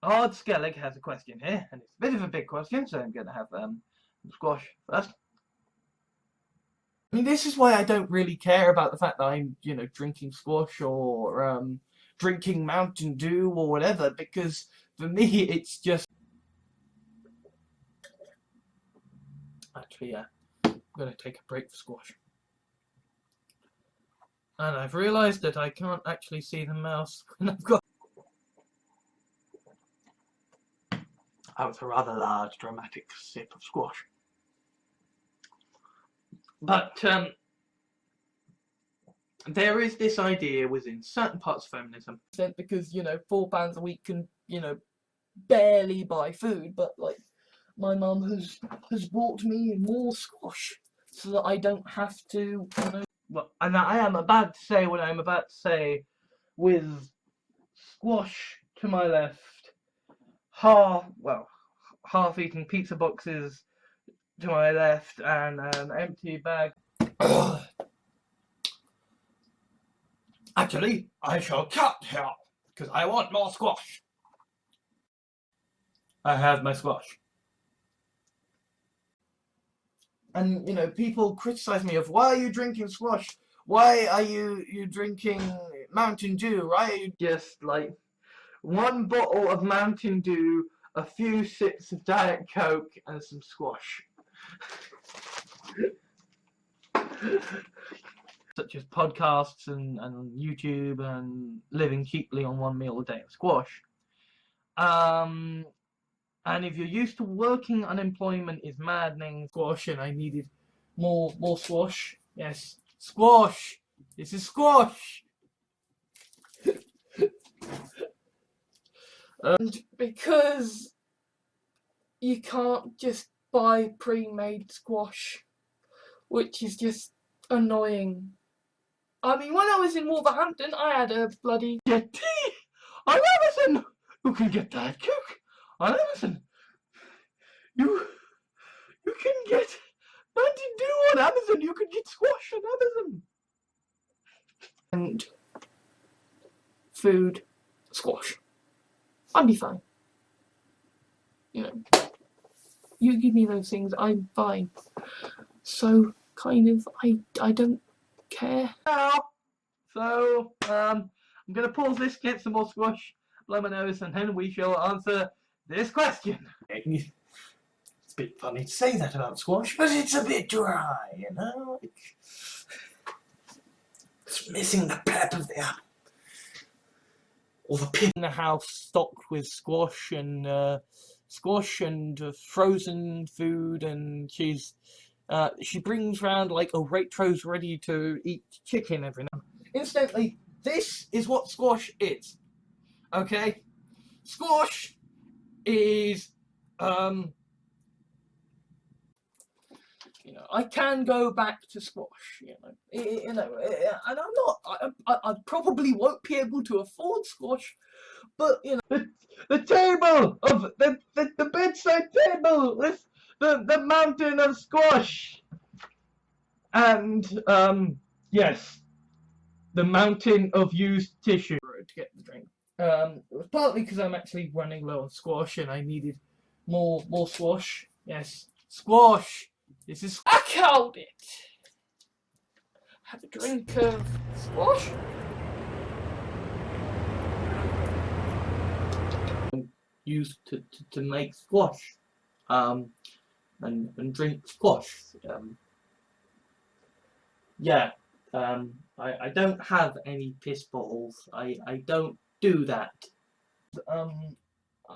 Ard Skellig has a question here, and it's a bit of a big question, so I'm going to have squash first. I mean, this is why I don't really care about the fact that I'm, drinking squash or drinking Mountain Dew or whatever, because for me it's just... Actually, yeah, I'm going to take a break for squash. And I've realised that I can't actually see the mouse when I've got... That was a rather large, dramatic sip of squash. But there is this idea within certain parts of feminism, because £4 a week can barely buy food, but like my mum has bought me more squash so that I don't have to, well, and I am about to say what I'm about to say, with squash to my left, half-eaten pizza boxes to my left, and an empty bag. Actually, I shall cut here, because I want more squash. I have my squash. And, people criticize me of, why are you drinking squash? Why are you drinking Mountain Dew? Why are you just, like, one bottle of Mountain Dew, a few sips of Diet Coke, and some squash. Such as podcasts and YouTube and living cheaply on one meal a day of squash. And if you're used to working, unemployment is maddening. Squash, and I needed more squash. Yes, squash. This is squash. And because you can't just buy pre-made squash, which is just annoying. I mean, when I was in Wolverhampton, I had a bloody get tea on Amazon. You can get Diet Coke on Amazon. You can get Mountain Dew on Amazon. You can get squash on Amazon. And food, squash. I'd be fine. You give me those things, I'm fine. So kind of, I don't care. So I'm gonna pause this, get some more squash, blow my nose, and then we shall answer this question. It's a bit funny to say that about squash, but it's a bit dry, It's missing the pep of the apple. Or the pin in the house stocked with squash and frozen food, and she brings round like a Waitrose ready to eat chicken every now. Incidentally, this is what squash is. Okay? Squash is I can go back to squash, and I'm not. I probably won't be able to afford squash, but the table of the bedside table with the mountain of squash, and yes, the mountain of used tissue to get the drink. It was partly because I'm actually running low on squash and I needed more squash. Yes, squash. This is... I called it! Have a drink of squash. Used to make squash. And drink squash. Yeah. I don't have any piss bottles. I don't do that.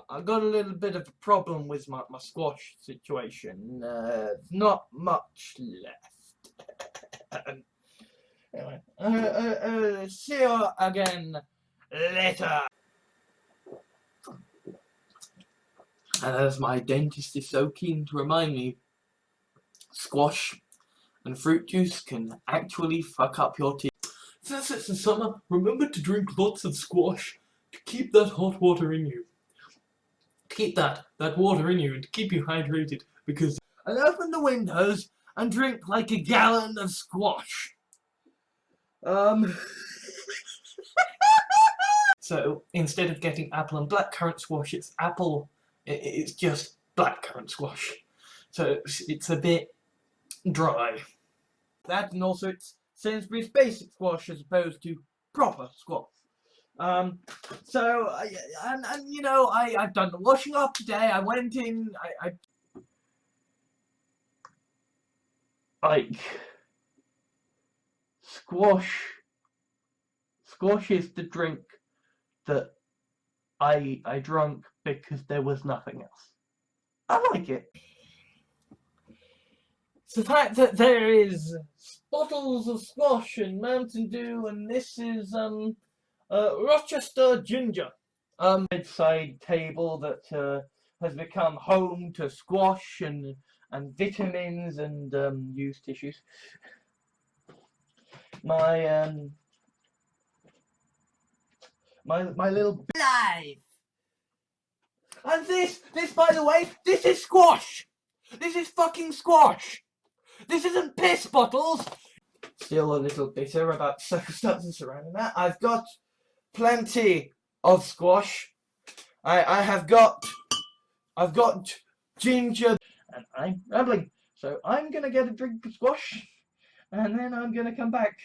I got a little bit of a problem with my squash situation. Not much left. Anyway, see you again later. And as my dentist is so keen to remind me, squash and fruit juice can actually fuck up your teeth. Since it's the summer, remember to drink lots of squash to keep that hot water in you. Keep that water in you and keep you hydrated, because... And open the windows and drink like a gallon of squash. So So instead of getting apple and blackcurrant squash, it's apple. It's just blackcurrant squash. So it's a bit dry. That, and also it's Sainsbury's basic squash as opposed to proper squash. So you know, I've done the washing up today. I went in. I like squash. Squash is the drink that I drank because there was nothing else. I like it. It's the fact that there is bottles of squash and Mountain Dew, and this is Rochester ginger. Bedside table that has become home to squash and vitamins and used tissues. My my little life. And this by the way, this is squash. This is fucking squash. This isn't piss bottles. Still a little bitter about circumstances surrounding that. I've got plenty of squash. I've got ginger, and I'm rambling. So I'm gonna get a drink of squash, and then I'm gonna come back,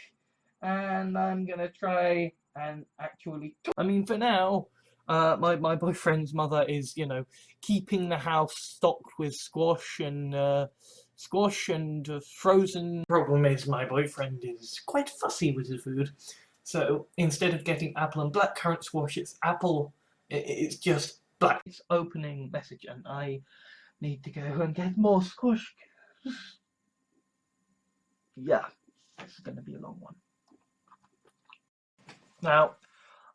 and I'm gonna try and actually. I mean, for now, my boyfriend's mother is, you know, keeping the house stocked with squash and frozen. Problem is, my boyfriend is quite fussy with his food, so instead of getting apple and blackcurrant squash, it's apple. It's just black. It's opening message, and I need to go and get more squash. Yeah, this is going to be a long one. Now,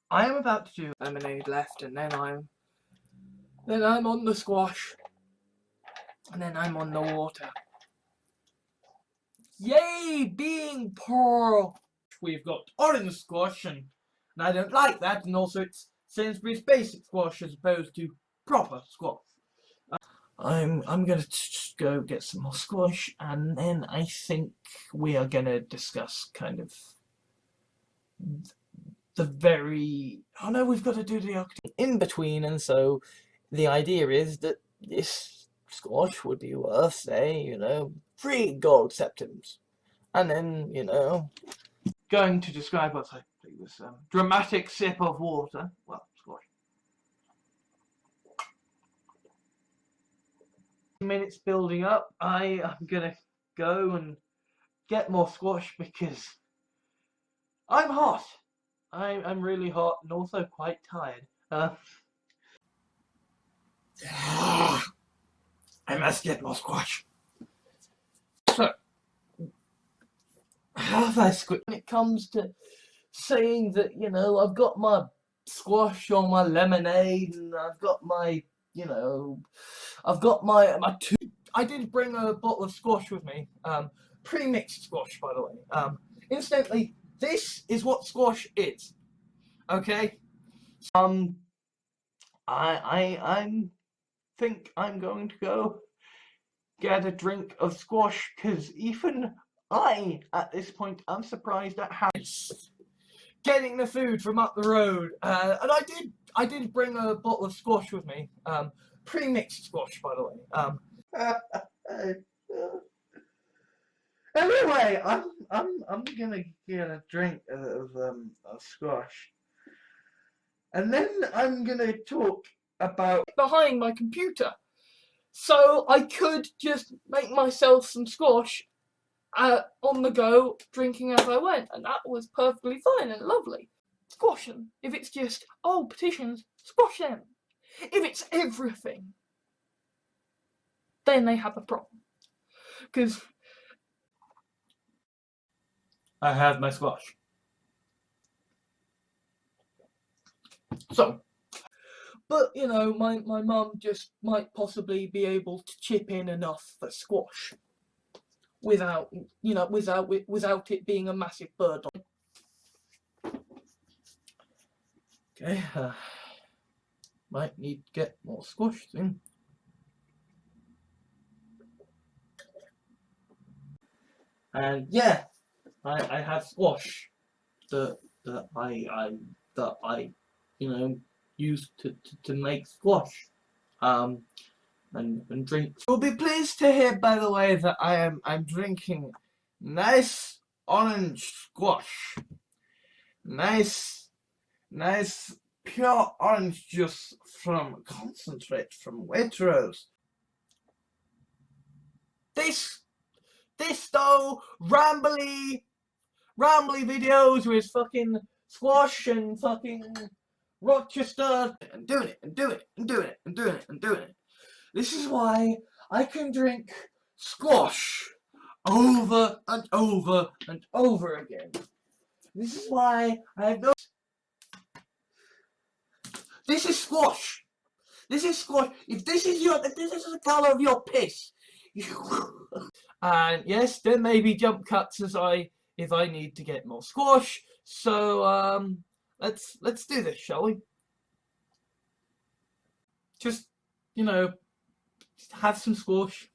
I am about to do lemonade left, and then I'm on the squash, and then I'm on the water. Yay, being poor! We've got orange squash, and I don't like that, and also it's Sainsbury's basic squash as opposed to proper squash. I'm gonna go get some more squash, and then I think we are gonna discuss kind of the very. Oh no, we've got to do the in between, and so the idea is that this squash would be worth, say, you know, 3 gold septims, and then, you know, going to describe what's happening. This dramatic sip of water. Well, squash. Minutes building up. I am gonna go and get more squash because I'm hot. I'm really hot and also quite tired. I must get more squash. So, when it comes to saying that, you know, I've got my squash or my lemonade, and I've got my, you know, I've got my two. I did bring a bottle of squash with me, pre-mixed squash, by the way. Incidentally, this is what squash is. Okay. I think I'm going to go get a drink of squash, because even I, at this point, I'm surprised at how getting the food from up the road. And I did bring a bottle of squash with me, pre-mixed squash, by the way. Anyway, I'm gonna get a drink of squash, and then I'm gonna talk about behind my computer, so I could just make myself some squash on the go, drinking as I went, and that was perfectly fine and lovely. Squash them. If it's just, oh, petitions, squash them. If it's everything, then they have a problem. Because I have my squash. So, but you know, my mum just might possibly be able to chip in enough for squash without, you know, without it being a massive burden. Okay, might need to get more squash soon. And yeah, I have squash that I used to make squash, and drink. You'll be pleased to hear, by the way, that I'm drinking nice orange squash, nice pure orange juice from concentrate from Waitrose. This though, rambly videos with fucking squash and fucking Rochester and doing it. This is why I can drink squash over and over and over again. This is why I have no. This is squash. This is squash. If this is the colour of your piss, and yes, there may be jump cuts if I need to get more squash. So let's do this, shall we? Just have some squash.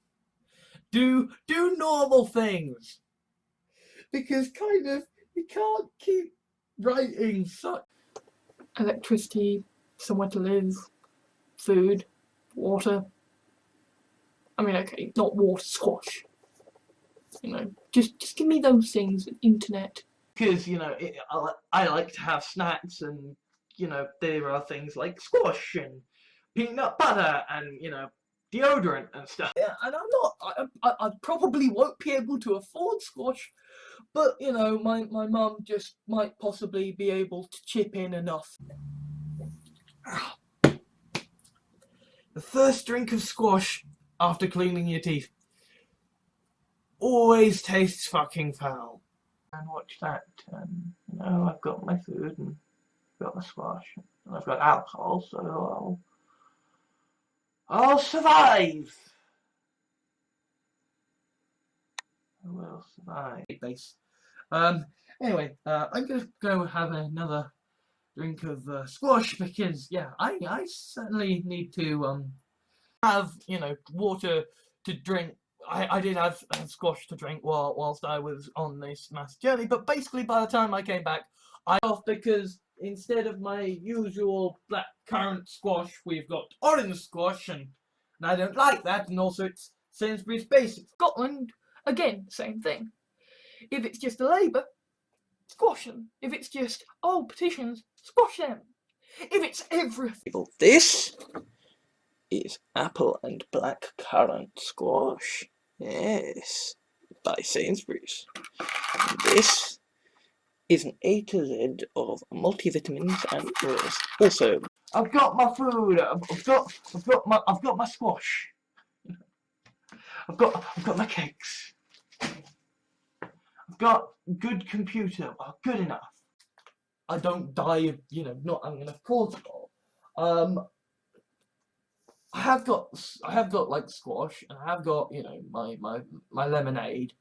Do normal things, because kind of you can't keep writing such. Electricity, somewhere to live, food, water. I mean, okay, not water, squash. Just give me those things. Internet. Because I like to have snacks, and there are things like squash and peanut butter and deodorant and stuff. Yeah, and I probably won't be able to afford squash, but my mum just might possibly be able to chip in enough. The first drink of squash after cleaning your teeth always tastes fucking foul. And watch that. I've got my food and I've got my squash and I've got alcohol, so I'll survive. I will survive. Anyway, I'm gonna go have another drink of squash, because yeah, I certainly need to have water to drink. I did have squash to drink whilst I was on this mass journey, but basically by the time I came back, I off because instead of my usual black currant squash, we've got orange squash, and I don't like that, and also it's Sainsbury's Basics. Scotland, again, same thing. If it's just a Labour, squash them. If it's just, petitions, squash them. If it's everything. This is apple and black currant squash. Yes, by Sainsbury's. And this is an A to Z of multivitamins and minerals. Also, I've got my food. I've got my squash. I've got my cakes. I've got good computer. Good enough. I don't die of not having enough cortisol. I have got like squash, and I have got my lemonade,